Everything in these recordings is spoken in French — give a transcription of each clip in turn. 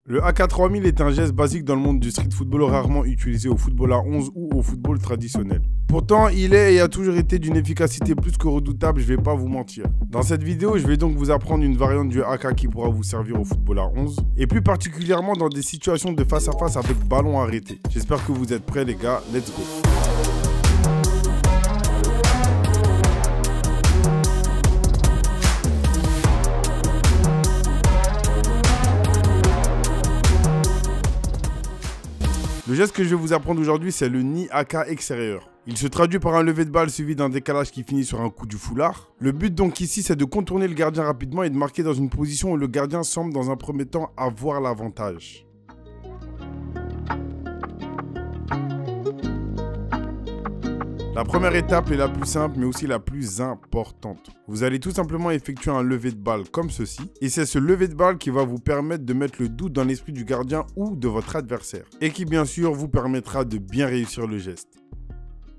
Le AK3000 est un geste basique dans le monde du street football rarement utilisé au football à 11 ou au football traditionnel. Pourtant, il est et a toujours été d'une efficacité plus que redoutable, je vais pas vous mentir. Dans cette vidéo, je vais donc vous apprendre une variante du AK qui pourra vous servir au football à 11 et plus particulièrement dans des situations de face à face avec ballon arrêté. J'espère que vous êtes prêts les gars, let's go. Le geste que je vais vous apprendre aujourd'hui, c'est le knee AK extérieur. Il se traduit par un lever de balle suivi d'un décalage qui finit sur un coup du foulard. Le but donc ici, c'est de contourner le gardien rapidement et de marquer dans une position où le gardien semble dans un premier temps avoir l'avantage. La première étape est la plus simple mais aussi la plus importante. Vous allez tout simplement effectuer un lever de balle comme ceci. Et c'est ce lever de balle qui va vous permettre de mettre le doute dans l'esprit du gardien ou de votre adversaire. Et qui bien sûr vous permettra de bien réussir le geste.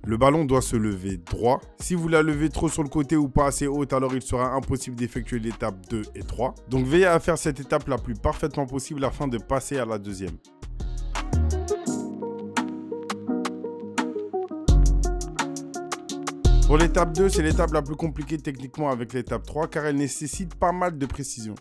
Le ballon doit se lever droit. Si vous la levez trop sur le côté ou pas assez haute, alors il sera impossible d'effectuer l'étape 2 et 3. Donc veillez à faire cette étape la plus parfaitement possible afin de passer à la deuxième. Pour l'étape 2, c'est l'étape la plus compliquée techniquement avec l'étape 3 car elle nécessite pas mal de précision.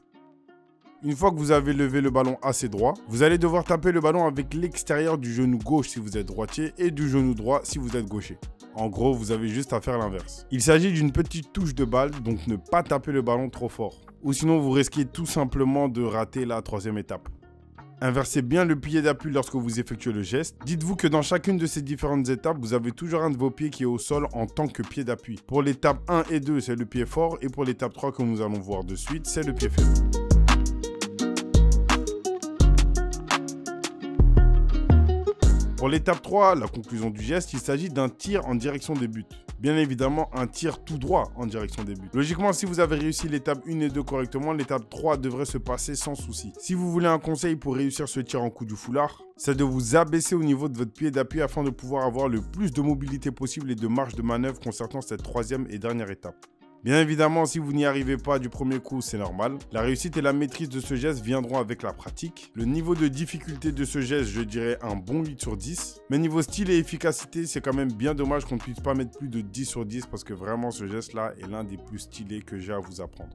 Une fois que vous avez levé le ballon assez droit, vous allez devoir taper le ballon avec l'extérieur du genou gauche si vous êtes droitier et du genou droit si vous êtes gaucher. En gros, vous avez juste à faire l'inverse. Il s'agit d'une petite touche de balle, donc ne pas taper le ballon trop fort. Ou sinon, vous risquez tout simplement de rater la troisième étape. Inversez bien le pied d'appui lorsque vous effectuez le geste. Dites-vous que dans chacune de ces différentes étapes, vous avez toujours un de vos pieds qui est au sol en tant que pied d'appui. Pour l'étape 1 et 2, c'est le pied fort et pour l'étape 3 que nous allons voir de suite, c'est le pied faible. Pour l'étape 3, la conclusion du geste, il s'agit d'un tir en direction des buts. Bien évidemment, un tir tout droit en direction des buts. Logiquement, si vous avez réussi l'étape 1 et 2 correctement, l'étape 3 devrait se passer sans souci. Si vous voulez un conseil pour réussir ce tir en coup du foulard, c'est de vous abaisser au niveau de votre pied d'appui afin de pouvoir avoir le plus de mobilité possible et de marge de manœuvre concernant cette troisième et dernière étape. Bien évidemment, si vous n'y arrivez pas du premier coup, c'est normal. La réussite et la maîtrise de ce geste viendront avec la pratique. Le niveau de difficulté de ce geste, je dirais un bon 8 sur 10. Mais niveau style et efficacité, c'est quand même bien dommage qu'on ne puisse pas mettre plus de 10 sur 10 parce que vraiment ce geste-là est l'un des plus stylés que j'ai à vous apprendre.